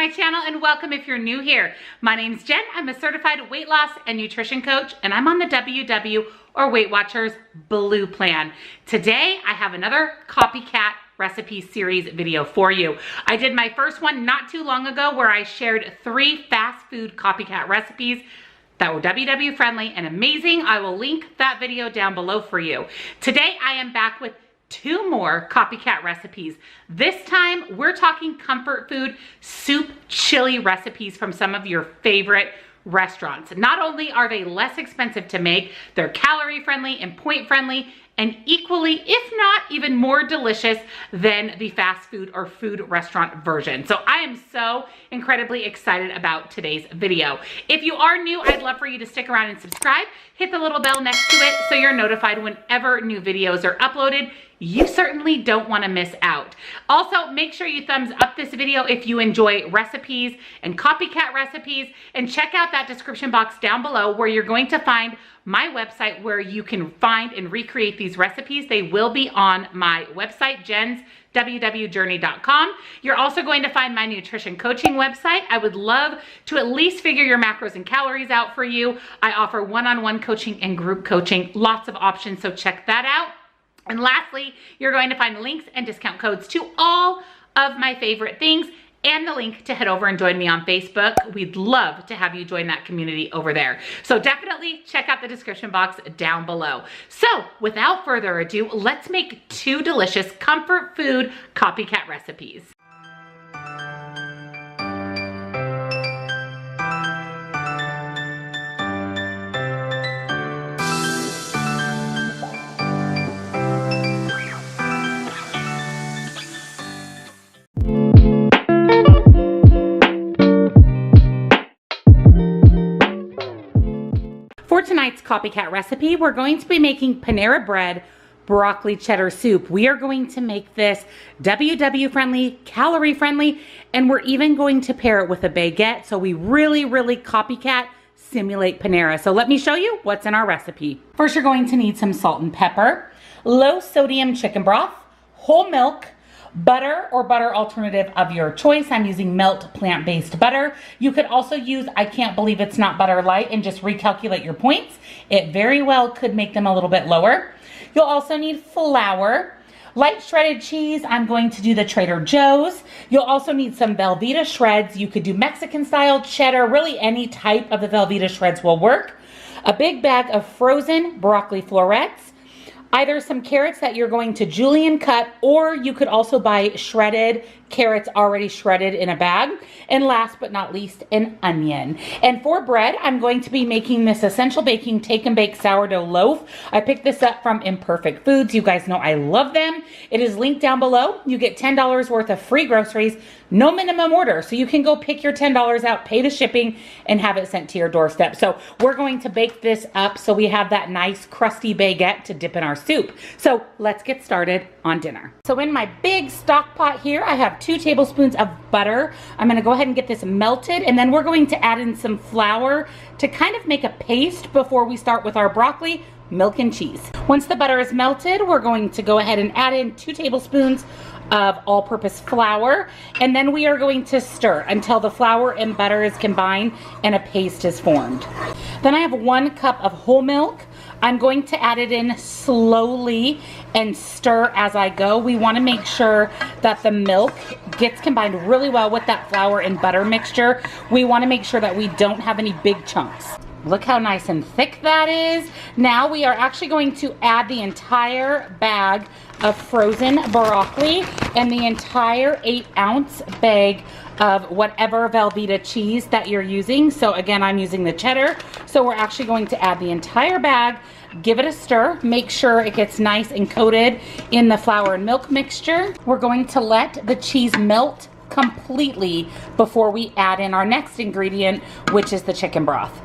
my channel and welcome if you're new here. My name's Jen. I'm a certified weight loss and nutrition coach and I'm on the WW or Weight Watchers Blue Plan. Today I have another Copycat recipe series video for you. I did my first one not too long ago where I shared 3 fast food copycat recipes that were WW friendly and amazing. I will link that video down below for you. Today I am back with 2 more copycat recipes. This time we're talking comfort food soup chili recipes from some of your favorite restaurants. Not only are they less expensive to make, they're calorie friendly and point friendly and equally, if not even more delicious than the fast food or food restaurant version. So I am so incredibly excited about today's video. If you are new, I'd love for you to stick around and subscribe. Hit the little bell next to it so you're notified whenever new videos are uploaded. You certainly don't want to miss out. Also, make sure you thumbs up this video if you enjoy recipes and copycat recipes, and check out that description box down below where you're going to find my website where you can find and recreate these recipes. They will be on my website, jenswwjourney.com. You're also going to find my nutrition coaching website. I would love to at least figure your macros and calories out for you. I offer one-on-one coaching and group coaching, lots of options, so check that out. And lastly, you're going to find links and discount codes to all of my favorite things and the link to head over and join me on Facebook. We'd love to have you join that community over there. So definitely check out the description box down below. So without further ado, let's make 2 delicious comfort food copycat recipes. For tonight's copycat recipe, we're going to be making Panera bread broccoli cheddar soup. We are going to make this WW friendly, calorie friendly, and we're even going to pair it with a baguette. So we really copycat simulate Panera. So let me show you what's in our recipe. First, you're going to need some salt and pepper, low sodium chicken broth, whole milk, butter or butter alternative of your choice. I'm using Melt plant-based butter. You could also use I Can't Believe It's Not Butter Light and just recalculate your points. It very well could make them a little bit lower. You'll also need flour, light shredded cheese. I'm going to do the Trader Joe's. You'll also need some Velveeta shreds. You could do Mexican style, cheddar, really any type of the Velveeta shreds will work. A big bag of frozen broccoli florets, either some carrots that you're going to julienne cut, or you could also buy shredded carrots already shredded in a bag. And last but not least, an onion. And for bread, I'm going to be making this Essential Baking Take and Bake sourdough loaf. I picked this up from Imperfect Foods. You guys know I love them. It is linked down below. You get $10 worth of free groceries, no minimum order. So you can go pick your $10 out, pay the shipping, and have it sent to your doorstep. So we're going to bake this up so we have that nice crusty baguette to dip in our soup. So let's get started on dinner. So in my big stock pot here, I have 2 tablespoons of butter. I'm going to go ahead and get this melted, and then we're going to add in some flour to kind of make a paste before we start with our broccoli, milk, and cheese. Once the butter is melted, we're going to go ahead and add in 2 tablespoons of all-purpose flour, and then we are going to stir until the flour and butter is combined and a paste is formed. Then I have 1 cup of whole milk. I'm going to add it in slowly and stir as I go. We want to make sure that the milk gets combined really well with that flour and butter mixture. We want to make sure that we don't have any big chunks. Look how nice and thick that is. Now we are actually going to add the entire bag of frozen broccoli and the entire 8-ounce bag of whatever Velveeta cheese that you're using. So again, I'm using the cheddar. So we're actually going to add the entire bag, give it a stir, make sure it gets nice and coated in the flour and milk mixture. We're going to let the cheese melt completely before we add in our next ingredient, which is the chicken broth.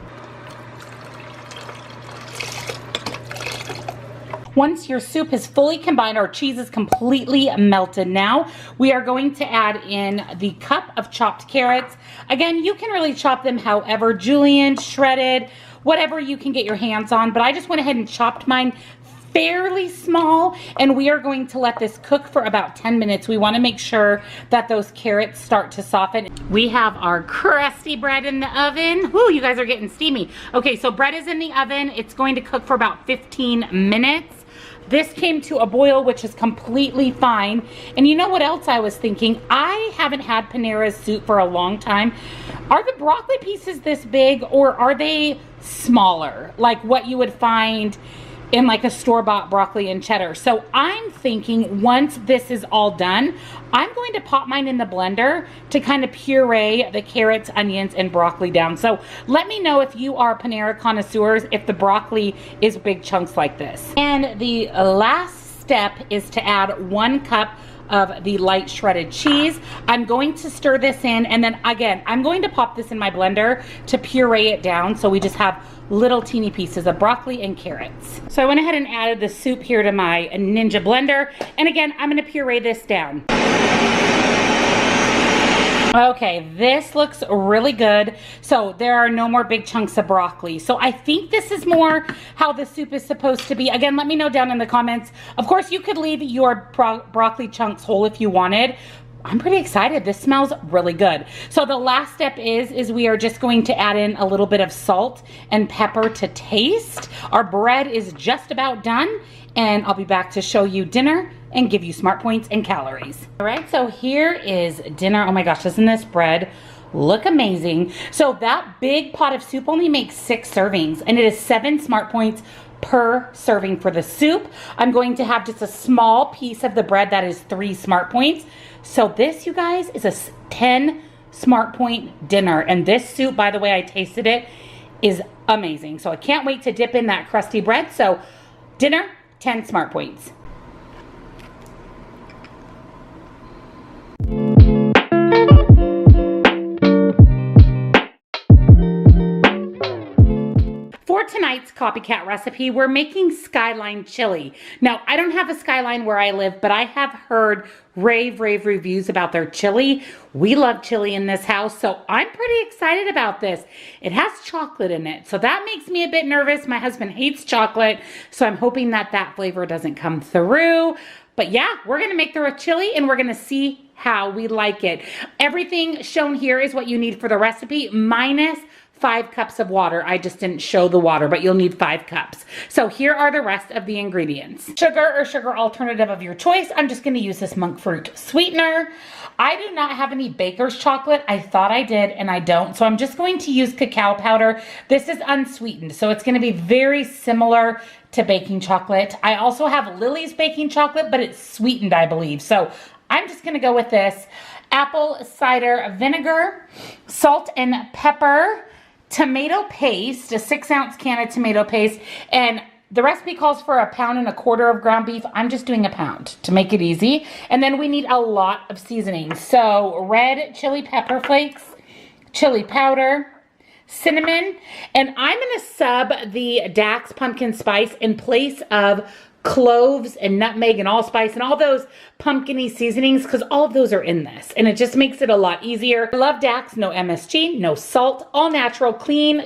Once your soup is fully combined, our cheese is completely melted now, we are going to add in the cup of chopped carrots. Again, you can really chop them however, julienne, shredded, whatever you can get your hands on, but I just went ahead and chopped mine fairly small, and we are going to let this cook for about 10 minutes. We want to make sure that those carrots start to soften. We have our crusty bread in the oven. Whoo, you guys are getting steamy. Okay, so bread is in the oven. It's going to cook for about 15 minutes. This came to a boil, which is completely fine. And you know what else I was thinking? I haven't had Panera's soup for a long time. Are the broccoli pieces this big, or are they smaller? Like what you would find in like a store-bought broccoli and cheddar. So I'm thinking once this is all done, I'm going to pop mine in the blender to kind of puree the carrots, onions, and broccoli down. So let me know if you are Panera connoisseurs, if the broccoli is big chunks like this. And the last step is to add 1 cup of the light shredded cheese. I'm going to stir this in, and then again, I'm going to pop this in my blender to puree it down so we just have little teeny pieces of broccoli and carrots. So I went ahead and added the soup here to my Ninja blender, and again, I'm gonna puree this down. Okay, this looks really good. So there are no more big chunks of broccoli. So I think this is more how the soup is supposed to be. Again, let me know down in the comments. Of course, you could leave your broccoli chunks whole if you wanted. I'm pretty excited. This smells really good. So the last step is we are just going to add in a little bit of salt and pepper to taste. Our bread is just about done, and I'll be back to show you dinner and give you smart points and calories. All right, so here is dinner. Oh my gosh, doesn't this bread look amazing? So that big pot of soup only makes 6 servings, and it is 7 smart points per serving for the soup. I'm going to have just a small piece of the bread that is 3 smart points. So this, you guys, is a 10 smart point dinner. And this soup, by the way, I tasted it, is amazing. So I can't wait to dip in that crusty bread. So dinner, 10 smart points. For tonight's Copycat recipe, we're making SKYLINE chili. Now, I don't have a SKYLINE where I live, but I have heard rave reviews about their chili. We love chili in this house, so I'm pretty excited about this. It has chocolate in it, so that makes me a bit nervous. My husband hates chocolate, so I'm hoping that that flavor doesn't come through. But yeah, we're gonna make the chili and we're gonna see how we like it. Everything shown here is what you need for the recipe, minus 5 cups of water. I just didn't show the water, but you'll need 5 cups. So here are the rest of the ingredients. Sugar or sugar alternative of your choice. I'm just gonna use this monk fruit sweetener. I do not have any baker's chocolate. I thought I did and I don't. So I'm just going to use cacao powder. This is unsweetened, so it's gonna be very similar to baking chocolate. I also have Lily's baking chocolate, but it's sweetened, I believe. So I'm just gonna go with this. Apple cider vinegar, salt and pepper, tomato paste, a 6-ounce can of tomato paste, and the recipe calls for 1.25 pounds of ground beef. I'm just doing 1 pound to make it easy. And then we need a lot of seasoning. So red chili pepper flakes, chili powder, cinnamon, and I'm gonna sub the Dax pumpkin spice in place of cloves and nutmeg and allspice and all those pumpkin-y seasonings, because all of those are in this and it just makes it a lot easier. I love Dax, no MSG, no salt, all natural, clean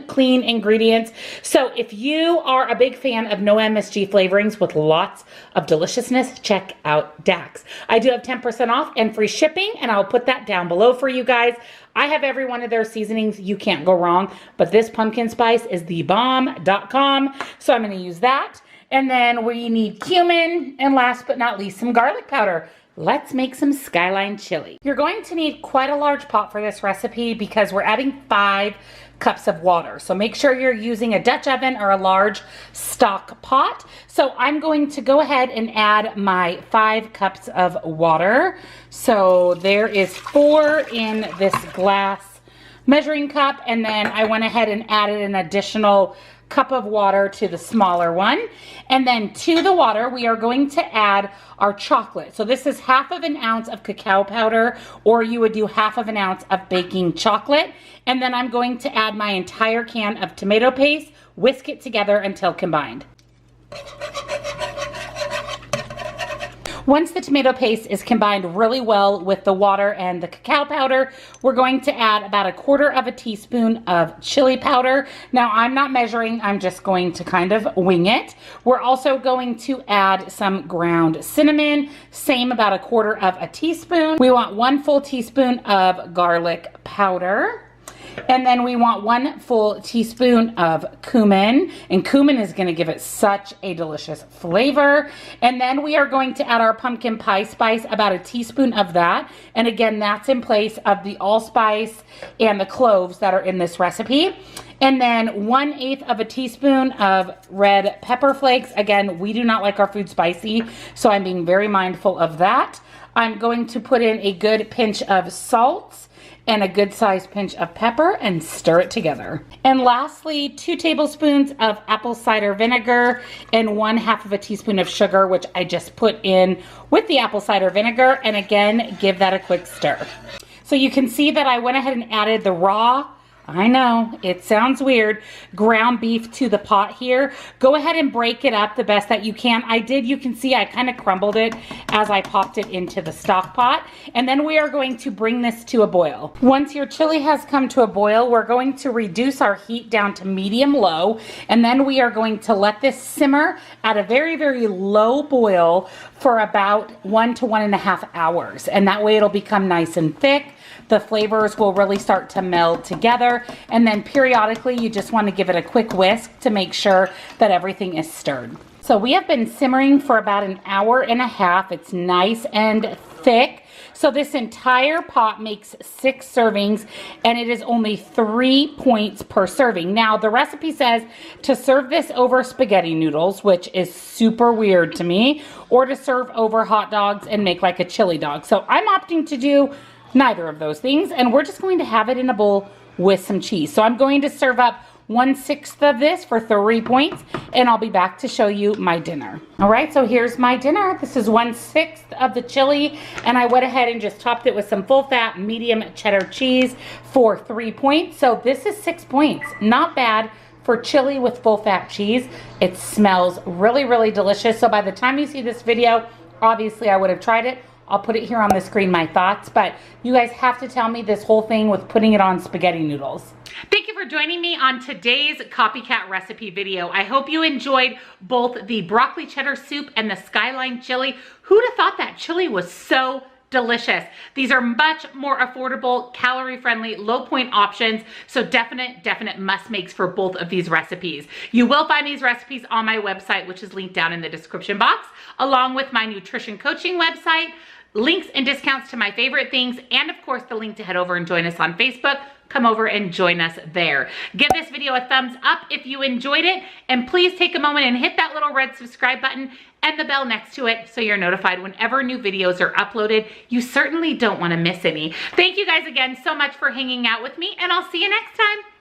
ingredients. So if you are a big fan of no MSG flavorings with lots of deliciousness, check out Dax. I do have 10% off and free shipping, and I'll put that down below for you guys. I have every one of their seasonings. You can't go wrong, but this pumpkin spice is thebomb.com, so I'm going to use that. And then we need cumin, and last but not least, some garlic powder. Let's make some SKYLINE chili. You're going to need quite a large pot for this recipe because we're adding 5 cups of water. So make sure you're using a Dutch oven or a large stock pot. So I'm going to go ahead and add my 5 cups of water. So there is 4 in this glass measuring cup, and then I went ahead and added an additional cup of water to the smaller one. And then to the water, we are going to add our chocolate. So this is 1/2 ounce of cacao powder, or you would do 1/2 ounce of baking chocolate. And then I'm going to add my entire can of tomato paste, whisk it together until combined. Once the tomato paste is combined really well with the water and the cacao powder, we're going to add about 1/4 teaspoon of chili powder. Now I'm not measuring, I'm just going to kind of wing it. We're also going to add some ground cinnamon, same about 1/4 teaspoon. We want 1 full teaspoon of garlic powder. And then we want 1 full teaspoon of cumin, and cumin is going to give it such a delicious flavor. And then we are going to add our pumpkin pie spice, about 1 teaspoon of that. And again, that's in place of the allspice and the cloves that are in this recipe. And then 1/8 teaspoon of red pepper flakes. Again, we do not like our food spicy, so I'm being very mindful of that. I'm going to put in a good pinch of salt and a good sized pinch of pepper and stir it together. And lastly, 2 tablespoons of apple cider vinegar and 1/2 teaspoon of sugar, which I just put in with the apple cider vinegar. And again, give that a quick stir. So you can see that I went ahead and added the raw, I know, it sounds weird, ground beef to the pot here. Go ahead and break it up the best that you can. I did, you can see I kind of crumbled it as I popped it into the stock pot. And then we are going to bring this to a boil. Once your chili has come to a boil, we're going to reduce our heat down to medium low. And then we are going to let this simmer at a very, very low boil for about 1 to 1.5 hours. And that way it'll become nice and thick. The flavors will really start to meld together, and then periodically you just want to give it a quick whisk to make sure that everything is stirred. So we have been simmering for about 1.5 hours. It's nice and thick. So this entire pot makes 6 servings, and it is only 3 points per serving. Now the recipe says to serve this over spaghetti noodles, which is super weird to me, or to serve over hot dogs and make like a chili dog. So I'm opting to do neither of those things, and we're just going to have it in a bowl with some cheese. So I'm going to serve up 1/6 of this for 3 points, and I'll be back to show you my dinner. All right, so here's my dinner. This is 1/6 of the chili, and I went ahead and just topped it with some full fat medium cheddar cheese for 3 points. So this is 6 points, not bad for chili with full fat cheese. It smells really, really delicious. So by the time you see this video, obviously I would have tried it. I'll put it here on the screen, my thoughts, but you guys have to tell me this whole thing with putting it on spaghetti noodles. Thank you for joining me on today's Copycat recipe video. I hope you enjoyed both the broccoli cheddar soup and the SKYLINE chili. Who'd have thought that chili was so delicious? These are much more affordable, calorie-friendly, low-point options, so definite must makes for both of these recipes. You will find these recipes on my website, which is linked down in the description box, along with my nutrition coaching website, links and discounts to my favorite things, and of course the link to head over and join us on Facebook. Come over and join us there. Give this video a thumbs up if you enjoyed it, and please take a moment and hit that little red subscribe button and the bell next to it so you're notified whenever new videos are uploaded. You certainly don't want to miss any. Thank you guys again so much for hanging out with me, and I'll see you next time.